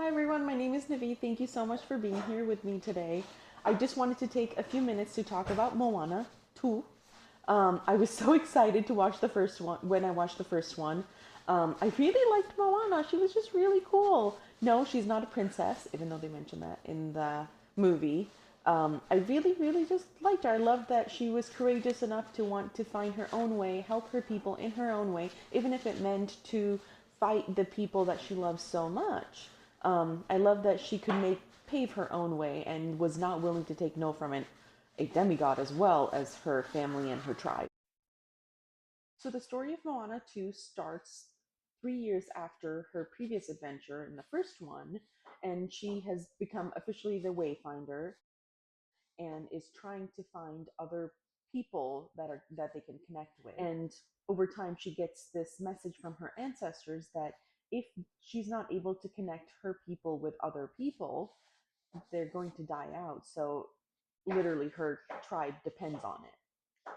Hi everyone, my name is Navi. Thank you so much for being here with me today. I just wanted to take a few minutes to talk about Moana 2. I was so excited to watch the first one when I watched the first one. I really liked Moana. She was just really cool. No, she's not a princess, even though they mentioned that in the movie. I really, really just liked her. I loved that she was courageous enough to want to find her own way, help her people in her own way, even if it meant to fight the people that she loves so much. I love that she could pave her own way and was not willing to take no from a demigod as well as her family and her tribe. So the story of Moana 2 starts 3 years after her previous adventure in the first one, and she has become officially the Wayfinder and is trying to find other people that they can connect with. And over time she gets this message from her ancestors that if she's not able to connect her people with other people, they're going to die out. So literally her tribe depends on it.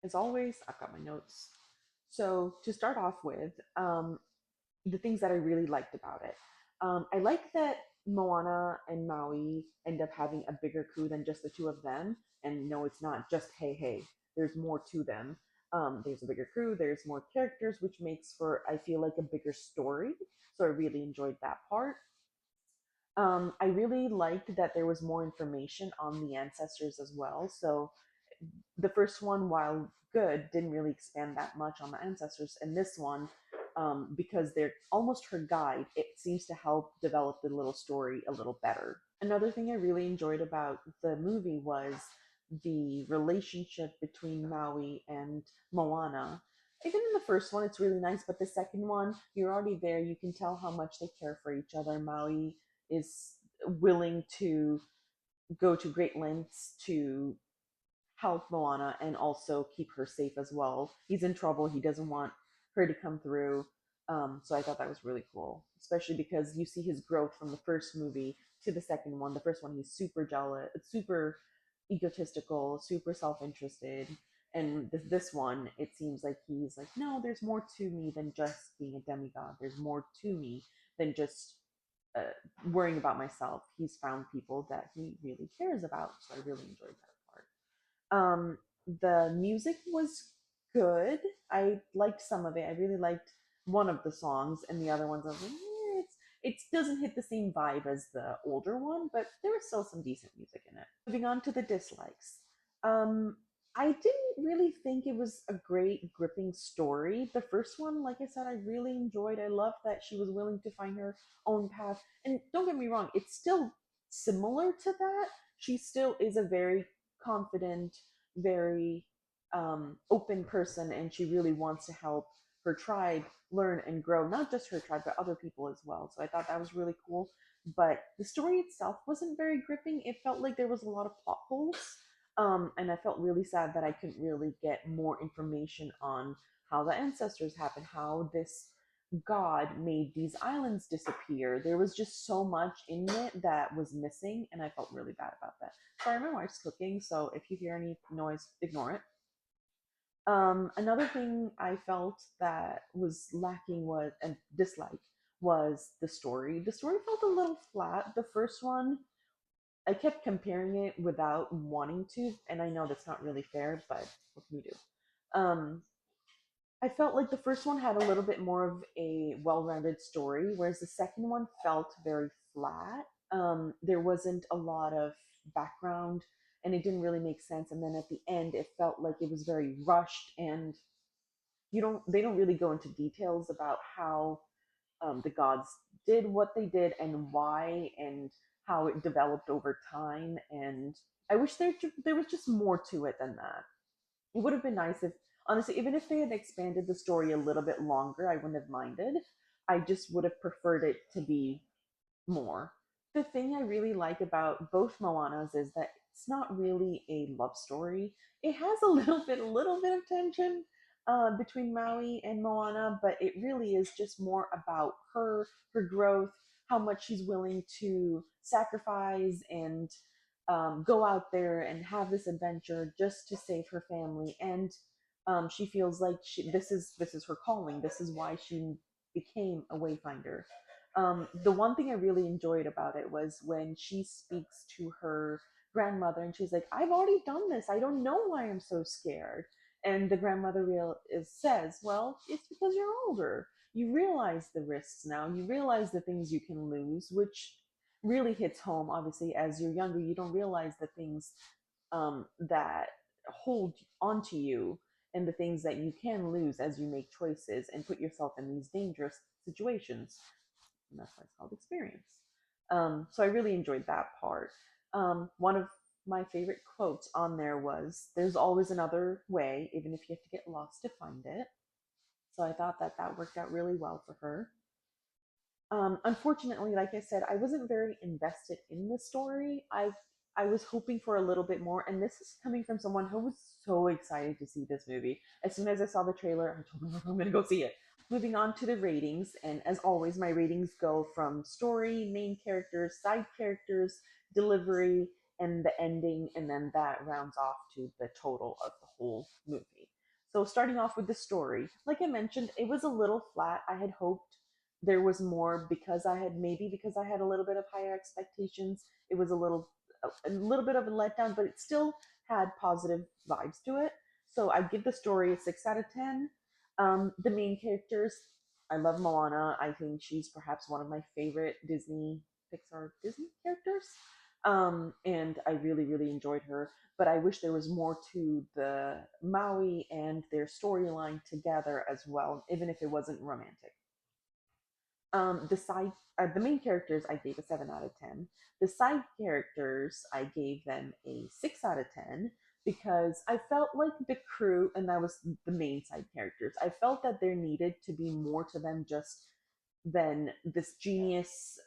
As always, I've got my notes. So to start off with, the things that I really liked about it. I like that Moana and Maui end up having a bigger crew than just the two of them. And no, it's not just hey hey. There's more to them. There's a bigger crew. There's more characters, which makes for I feel like a bigger story. So I really enjoyed that part. I really liked that there was more information on the ancestors as well. So the first one, while good, didn't really expand that much on the ancestors. And this one, because they're almost her guide, it seems to help develop the little story a little better. Another thing I really enjoyed about the movie was the relationship between Maui and Moana. Even in the first one, it's really nice, but the second one, you're already there. You can tell how much they care for each other. Maui is willing to go to great lengths to help Moana and also keep her safe as well. He's in trouble. He doesn't want her to come through. So I thought that was really cool, especially because you see his growth from the first movie to the second one. The first one, he's super jealous, super egotistical, super self-interested. And this one, it seems like he's like, no, there's more to me than just being a demigod. There's more to me than just uh, worrying about myself. He's found people that he really cares about. So I really enjoyed that part. The music was good. I liked some of it. I really liked one of the songs, and the other ones I was like, it doesn't hit the same vibe as the older one, but there was still some decent music in it. Moving on to the dislikes. Um, I didn't really think it was a great gripping story. The first one, like I said, I really enjoyed. I loved that she was willing to find her own path. And don't get me wrong, it's still similar to that. She still is a very confident, very open person, and she really wants to help her tribe learn and grow, not just her tribe, but other people as well. So I thought that was really cool. But the story itself wasn't very gripping. It felt like there was a lot of plot holes. And I felt really sad that I couldn't really get more information on how the ancestors happened, how this God made these islands disappear. There was just so much in it that was missing, and I felt really bad about that. Sorry, my wife's cooking, so if you hear any noise, ignore it. Another thing I felt that was lacking was and dislike was the story. The story felt a little flat. The first one, I kept comparing it without wanting to, and I know that's not really fair, but what can you do? I felt like the first one had a little bit more of a well-rounded story, whereas the second one felt very flat. There wasn't a lot of background, and it didn't really make sense. And then at the end, it felt like it was very rushed, and they don't really go into details about how the gods did what they did and why and how it developed over time. And I wish there was just more to it than that. It would have been nice if, honestly, even if they had expanded the story a little bit longer, I wouldn't have minded. I just would have preferred it to be more. The thing I really like about both Moanas is that it's not really a love story. It has a little bit of tension between Maui and Moana, but it really is just more about her growth, how much she's willing to sacrifice and go out there and have this adventure just to save her family. And she feels like this is her calling. This is why she became a wayfinder. The one thing I really enjoyed about it was when she speaks to her grandmother and she's like, "I've already done this. I don't know why I'm so scared." And the grandmother says, "Well, it's because you're older. You realize the risks now. You realize the things you can lose," which really hits home. Obviously, as you're younger, you don't realize the things that hold onto you and the things that you can lose as you make choices and put yourself in these dangerous situations. And that's why it's called experience. So I really enjoyed that part. One of my favorite quotes on there was, "There's always another way, even if you have to get lost to find it." So I thought that that worked out really well for her. Unfortunately, like I said, I wasn't very invested in the story. I was hoping for a little bit more, and this is coming from someone who was so excited to see this movie. As soon as I saw the trailer, I told myself I'm going to go see it. Moving on to the ratings, and as always, my ratings go from story, main characters, side characters, delivery, and the ending, and then that rounds off to the total of the whole movie. So, starting off with the story, like I mentioned, it was a little flat. I had hoped there was more because because I had a little bit of higher expectations. It was a little bit of a letdown, but it still had positive vibes to it. So I'd give the story a 6 out of 10. The main characters, I love Moana. I think she's perhaps one of my favorite Disney characters. And I really, really enjoyed her. But I wish there was more to the Maui and their storyline together as well, even if it wasn't romantic. The main characters I gave a 7 out of 10. The side characters I gave them a 6 out of 10 because I felt like the crew, and that was the main side characters. I felt that there needed to be more to them just than this genius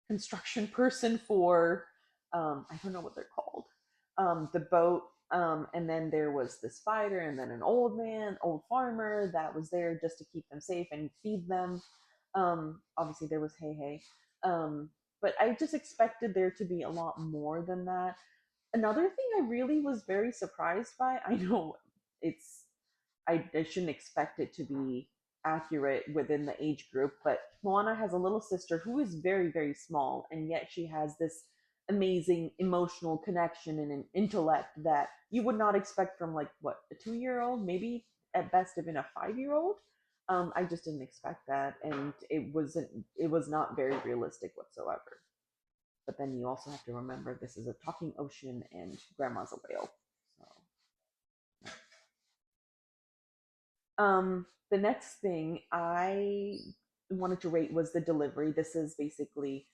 construction person for I don't know what they're called, the boat. And then there was this fighter, and then an old farmer that was there just to keep them safe and feed them. Obviously, there was Hey Hey. But I just expected there to be a lot more than that. Another thing I really was very surprised by, I know it's I shouldn't expect it to be accurate within the age group, but Moana has a little sister who is very, very small, and yet she has this amazing emotional connection and an intellect that you would not expect from, like, what, a 2 year old, maybe at best even a 5 year old. I just didn't expect that, and it was not very realistic whatsoever. But then you also have to remember this is a talking ocean and grandma's a whale. So the next thing I wanted to rate was the delivery. This is basically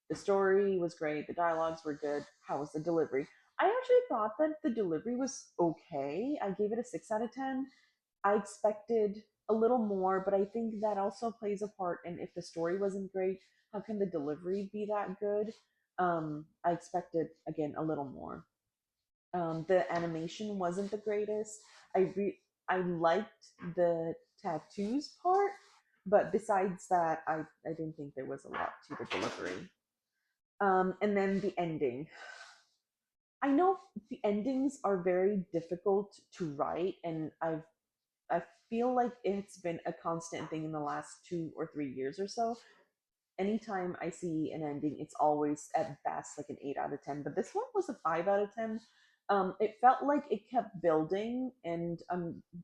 the story was great, the dialogues were good. How was the delivery? I actually thought that the delivery was okay. I gave it a 6 out of 10. I expected a little more, but I think that also plays a part in if the story wasn't great, how can the delivery be that good? I expected again a little more. The animation wasn't the greatest. I liked the tattoos part, but besides that, I didn't think there was a lot to the delivery. And then the ending. I know the endings are very difficult to write, and I feel like it's been a constant thing in the last 2 or 3 years or so. Anytime I see an ending, it's always at best like an 8 out of 10. But this one was a 5 out of 10. It felt like it kept building, and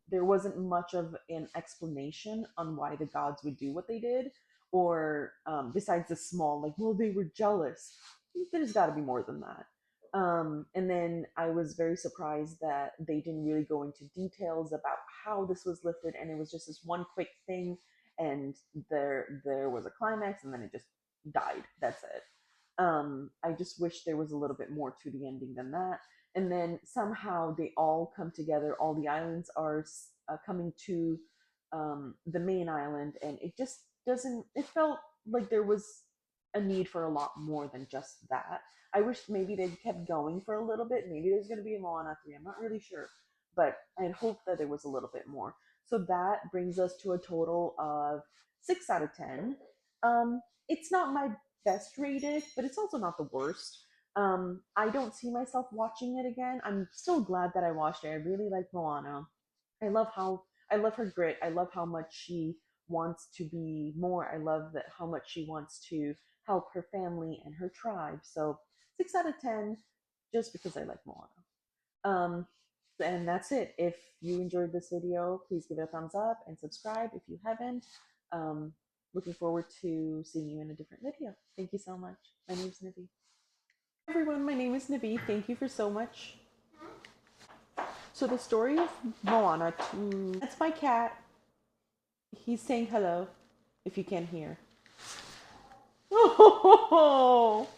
there wasn't much of an explanation on why the gods would do what they did, or besides the small, like, well, they were jealous. There's got to be more than that. And then I was very surprised that they didn't really go into details about how this was lifted, and it was just this one quick thing, and there was a climax, and then it just died. That's it. I just wish there was a little bit more to the ending than that. And then somehow they all come together. All the islands are coming to the main island, and it just doesn't. It felt like there was a need for a lot more than just that. I wish maybe they kept going for a little bit. Maybe there's going to be a Moana 3. I'm not really sure. But I'd hoped that there was a little bit more. So that brings us to a total of 6 out of 10. It's not my best rated, but it's also not the worst. I don't see myself watching it again. I'm still glad that I watched it. I really like Moana. I love her grit. I love how much she wants to be more. I love that how much she wants to help her family and her tribe. So 6 out of 10, just because I like Moana. Um, and that's it. If you enjoyed this video, please give it a thumbs up and subscribe if you haven't. Um, Looking forward to seeing you in a different video. Thank you so much. My name is Nivi. Everyone, my name is Nivi. Thank you for so much. So the story of Moana to that's my cat. He's saying hello if you can't hear. Oh,